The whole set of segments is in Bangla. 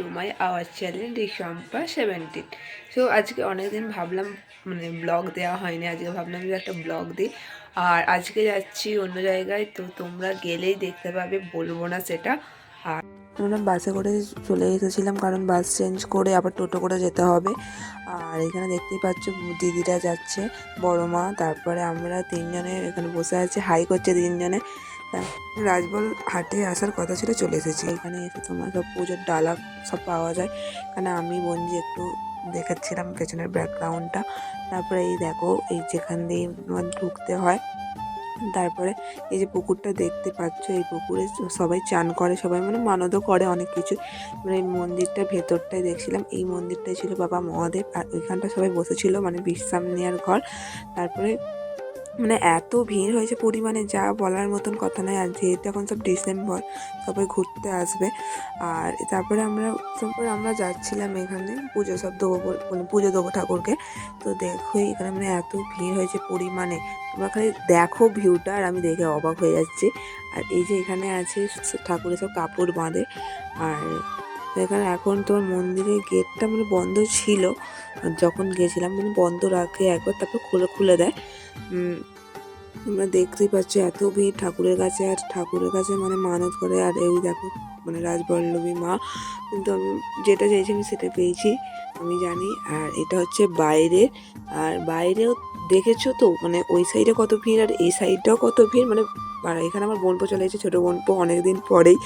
Two my our channel Rishampa 17। So আজকে অনেকদিন ভাবলাম মানে ব্লগ দেওয়া হয়নি, আজকে ভাবলাম যে একটা ব্লগ দিই। আর আজকে যাচ্ছি অন্য জায়গায়, তো তোমরা গেলেই দেখতে পাবে, বলবো না সেটা। আর আমরা বাসে করে চলে এসেছিলাম, কারণ বাস চেঞ্জ করে আবার টোটো করে যেতে হবে। আর এখানে দেখতেই পাচ্ছ দিদিরা যাচ্ছে, বড় মা, তারপরে আমরা তিনজনে এখানে বসে আছি, হাই করছে তিনজনে। রাজবল হাটে আসার কথা ছিল, চলে এসেছি। এখানে এসে তোমার সব পুজোর ডালা সব পাওয়া যায়। এখানে আমি বঞ্জি একটু দেখাচ্ছিলাম পেছনের ব্যাকগ্রাউন্ডটা। তারপরে এই দেখো, এই যেখান দিয়ে ঢুকতে হয়। তারপরে এই যে পুকুরটা দেখতে পাচ্ছ, এই পুকুরে সবাই চান করে, সবাই মানে মানতও করে অনেক কিছু। মানে এই মন্দিরটা ভেতরটাই দেখছিলাম, এই মন্দিরটাই ছিল বাবা মহাদেব, আর ওইখানটা সবাই বসেছিল, মানে বিশ্রাম নেওয়ার ঘর। তারপরে মানে এত ভিড় হয়েছে পরিমাণে, যা বলার মতন কথা নয়। আর যেহেতু এখন সব ডিসেম্বর, সবাই ঘুরতে আসবে। আর তারপরে আমরা যাচ্ছিলাম এখানে পুজো সব দেবো, মানে পুজো দেবো ঠাকুরকে। তো দেখোই এখানে মানে এত ভিড় হয়েছে পরিমাণে, তোমরা খালি দেখো ভিউটা, আর আমি দেখে অবাক হয়ে যাচ্ছি। আর এই যে এখানে আছে ঠাকুরের সব কাপড় বাঁধে। আর এখানে এখন তোমার মন্দিরের গেটটা মানে বন্ধ ছিল, যখন গেছিলাম মানে বন্ধ রাখে একবার, তারপর খুলে দেয়। তোমরা দেখতেই পাচ্ছ এত ভিড় ঠাকুরের কাছে, আর ঠাকুরের কাছে মানে মানত করে। আর এই দেখো মানে রাজবল্লভী মা, কিন্তু আমি যেটা চাইছি আমি সেটা পেয়েছি, আমি জানি। আর এটা হচ্ছে বাইরে, আর বাইরেও দেখেছো তো মানে ওই সাইডে কত ভিড়, আর এই সাইডটাও কত ভিড়। মানে আর এখানে আমার বোনপো চলে এসেছে, ছোটো বোনপো অনেকদিন পরেই,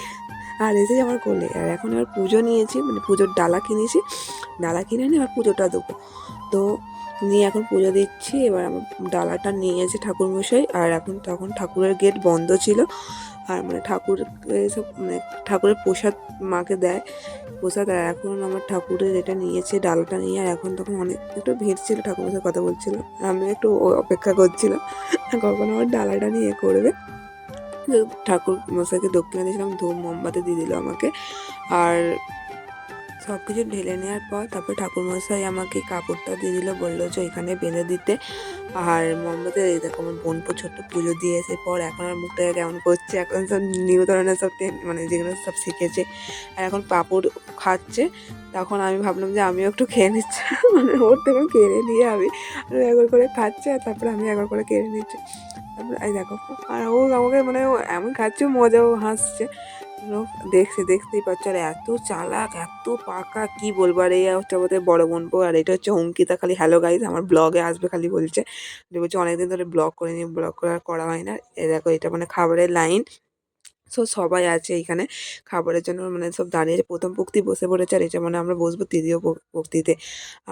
আর এসেছে আমার কোলে। আর এখন এবার পুজো নিয়েছি, মানে পুজোর ডালা কিনেছি, ডালা কিনে নিয়ে এবার পুজোটা দেবো। তো নিয়ে এখন পুজো দিচ্ছি। এবার আমার ডালাটা নিয়ে এসে ঠাকুরমশাই, আর এখন তখন ঠাকুরের গেট বন্ধ ছিল। আর মানে ঠাকুর সব মানে ঠাকুরের প্রসাদ মাকে দেয়, প্রসাদ। আর এখন আমার ঠাকুরের এটা নিয়েছে, ডালাটা নিয়ে। আর এখন তখন অনেক একটু ভিড় ছিল, ঠাকুরের কথা বলছিল, আমি একটু অপেক্ষা করছিলাম কখন আমার ডালাটা নিয়ে করবে। ঠাকুর মশাইকে দক্ষিণা দিয়েছিলাম, ধূপ মোমবাতি দিয়ে দিল আমাকে। আর সব কিছু ঢেলে নেওয়ার পর তারপরে ঠাকুরমশাই আমাকে কাপড়টা দিয়ে দিল, বললো যে এখানে বেঁধে দিতে। আর মোমবাতি এই দেখো আমার বোনপো ছোট্ট পুজো দিয়ে এসে পর এখন আর মুখটাকে কেমন করছে, এখন সব নিউ ধরনের সব মানে যেগুলো সব শিখেছে। আর এখন পাঁপড় খাচ্ছে, তখন আমি ভাবলাম যে আমিও একটু খেয়ে নিচ্ছি মানে ওর থেকে কেড়ে নিয়ে আমি একবার করে খাচ্ছে, আর তারপরে আমি একবার করে কেড়ে নিচ্ছি। তারপরে এই দেখো, আর ও আমাকে মানে ও এমন খাচ্ছে, মজাও হাসছে। দেখতেই পাচ্ছ। আর এত চালাক, এত পাকা, কি বলবো। আর এই হচ্ছে আমাদের বড় বোনপো, আর এটা হচ্ছে অঙ্কিতা। খালি হ্যালো গাইজ, আমার ব্লগে আসবে খালি বলছে, অনেকদিন ধরে ব্লগ করিনি, ব্লগ করা হয় না। এ দেখো, এটা মানে খাবারের লাইন। সবাই আছে এখানে খাবারের জন্য, মানে সব দাঁড়িয়ে প্রথম পক্তি বসে পড়েছে, আর এটা মানে আমরা বসবো তৃতীয় পক্তিতে।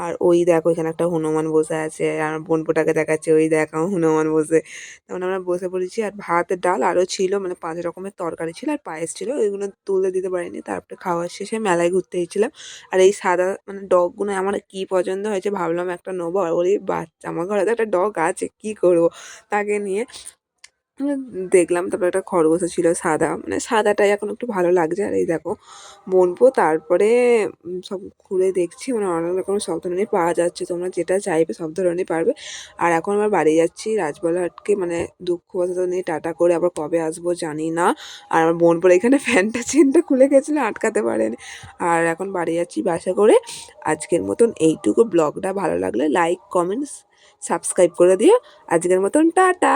আর ওই দেখো এখানে একটা হনুমান বসে আছে, আর বোনপোটাকে দেখাচ্ছে, ওই দেখো হনুমান বসে। তখন আমরা বসে পড়েছি। আর ভাত ডাল আরও ছিল, মানে 5 রকমের তরকারি ছিল, আর পায়েস ছিল, ওইগুলো তুলে দিতে পারিনি। তারপরে খাওয়ার শেষে মেলায় ঘুরতে গেছিলাম। আর এই সাদা মানে ডগগুলো আমার কি পছন্দ হয়েছে, ভাবলাম একটা নেবো। আর ওই বাচ্চা, আমার ঘরে তো একটা ডগ আছে, কি করবো তাকে নিয়ে। দেখলাম। তারপরে একটা খরগোশও ছিল সাদা, মানে সাদাটাই এখন একটু ভালো লাগছে। আর এই দেখো বোনপো। তারপরে সব ঘুরে দেখছি, মানে অনেক রকম সব ধরনের পাওয়া যাচ্ছে, তোমরা যেটা চাইবে সব ধরনের পারবে। আর এখন আমার বাড়ি যাচ্ছি রাজবলহাটকে, মানে দুঃখবশত নিয়ে টাটা করে, আবার কবে আসবো জানি না। আর আমার বোনপোর এখানে ফ্যানটা চেনটা খুলে গেছিলো, আটকাতে পারেনি। আর এখন বাড়ি যাচ্ছি বাসে করে। আজকের মতন এইটুকু। ব্লগটা ভালো লাগলে লাইক কমেন্টস সাবস্ক্রাইব করে দিও। আজকের মতন টাটা।